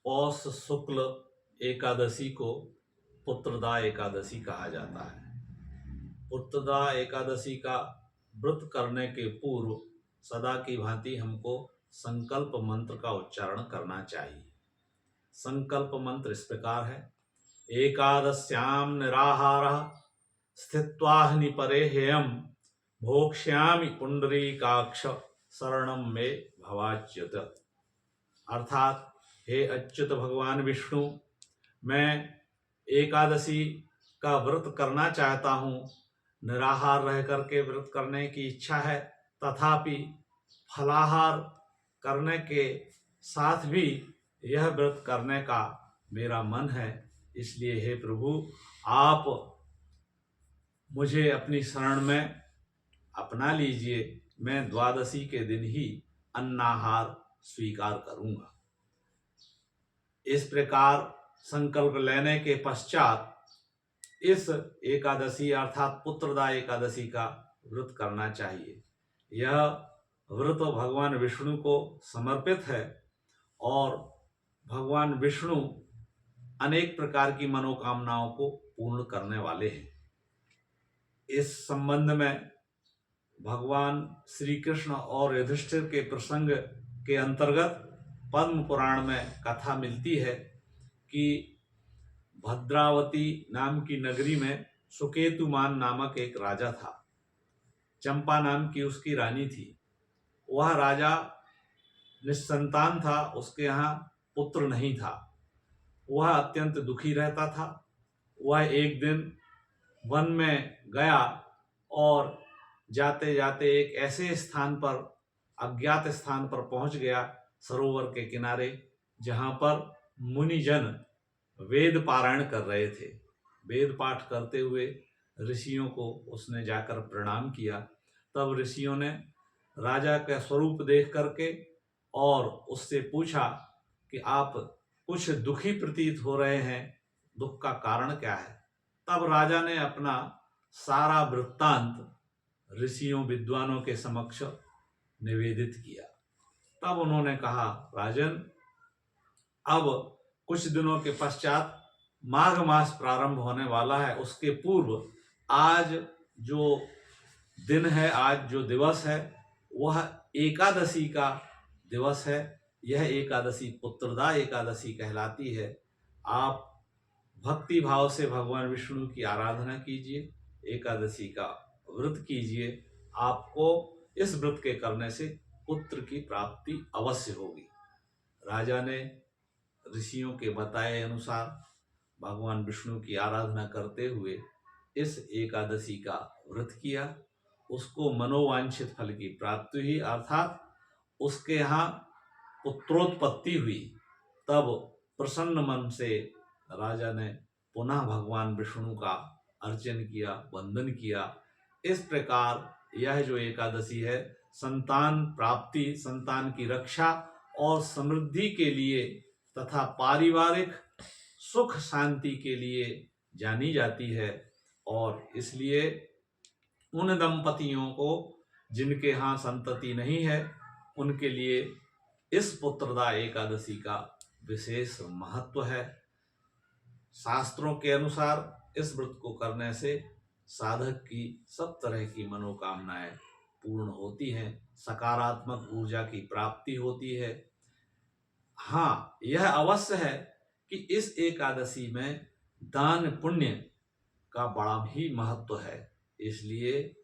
पौष शुक्ल एकादशी को पुत्रदा एकादशी कहा जाता है। पुत्रदा एकादशी का व्रत करने के पूर्व सदा की भांति हमको संकल्प मंत्र का उच्चारण करना चाहिए। संकल्प मंत्र इस प्रकार है: एकादश्याम निराहारः स्थित्वाह्नि परे हेयम भोक्ष्यामि पुंडरीकाक्ष शरणम मे भवाच्युत। अर्थात, हे अच्युत भगवान विष्णु, मैं एकादशी का व्रत करना चाहता हूँ। निराहार रह करके व्रत करने की इच्छा है, तथापि फलाहार करने के साथ भी यह व्रत करने का मेरा मन है। इसलिए हे प्रभु, आप मुझे अपनी शरण में अपना लीजिए। मैं द्वादशी के दिन ही अन्नाहार स्वीकार करूँगा। इस प्रकार संकल्प लेने के पश्चात इस एकादशी अर्थात पुत्रदा एकादशी का व्रत करना चाहिए। यह व्रत भगवान विष्णु को समर्पित है और भगवान विष्णु अनेक प्रकार की मनोकामनाओं को पूर्ण करने वाले हैं। इस संबंध में भगवान श्री कृष्ण और युधिष्ठिर के प्रसंग के अंतर्गत पद्म पुराण में कथा मिलती है कि भद्रावती नाम की नगरी में सुकेतुमान नामक एक राजा था। चंपा नाम की उसकी रानी थी। वह राजा निस्संतान था, उसके यहाँ पुत्र नहीं था। वह अत्यंत दुखी रहता था। वह एक दिन वन में गया और जाते जाते एक ऐसे स्थान पर, अज्ञात स्थान पर पहुंच गया, सरोवर के किनारे, जहां पर मुनिजन वेद पारायण कर रहे थे। वेद पाठ करते हुए ऋषियों को उसने जाकर प्रणाम किया। तब ऋषियों ने राजा का स्वरूप देख करके और उससे पूछा कि आप कुछ दुखी प्रतीत हो रहे हैं, दुख का कारण क्या है? तब राजा ने अपना सारा वृत्तांत ऋषियों विद्वानों के समक्ष निवेदित किया। तब उन्होंने कहा, राजन, अब कुछ दिनों के पश्चात माघ मास प्रारंभ होने वाला है। उसके पूर्व आज जो दिन है, आज जो दिवस है, वह एकादशी का दिवस है। यह एकादशी पुत्रदा एकादशी कहलाती है। आप भक्ति भाव से भगवान विष्णु की आराधना कीजिए, एकादशी का व्रत कीजिए। आपको इस व्रत के करने से पुत्र की प्राप्ति अवश्य होगी। राजा ने ऋषियों के बताए अनुसार भगवान विष्णु की आराधना करते हुए इस एकादशी का व्रत किया। उसको मनोवांछित फल की प्राप्ति हुई, अर्थात उसके यहाँ पुत्रोत्पत्ति हुई। तब प्रसन्न मन से राजा ने पुनः भगवान विष्णु का अर्चन किया, वंदन किया। इस प्रकार यह जो एकादशी है, संतान प्राप्ति, संतान की रक्षा और समृद्धि के लिए तथा पारिवारिक सुख शांति के लिए जानी जाती है। और इसलिए उन दंपतियों को जिनके यहाँ संतति नहीं है, उनके लिए इस पुत्रदा एकादशी का विशेष महत्व है। शास्त्रों के अनुसार इस व्रत को करने से साधक की सब तरह की मनोकामनाएं पूर्ण होती हैं, सकारात्मक ऊर्जा की प्राप्ति होती है। हाँ, यह अवश्य है कि इस एकादशी में दान पुण्य का बड़ा ही महत्व है। इसलिए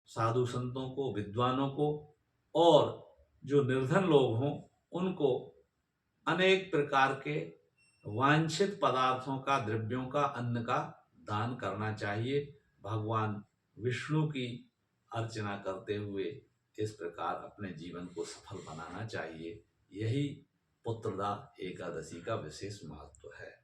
साधु संतों को, विद्वानों को और जो निर्धन लोग हों, उनको अनेक प्रकार के वांछित पदार्थों का, द्रव्यों का, अन्न का दान करना चाहिए। भगवान विष्णु की अर्चना करते हुए इस प्रकार अपने जीवन को सफल बनाना चाहिए। यही पुत्रदा एकादशी का विशेष महत्व है।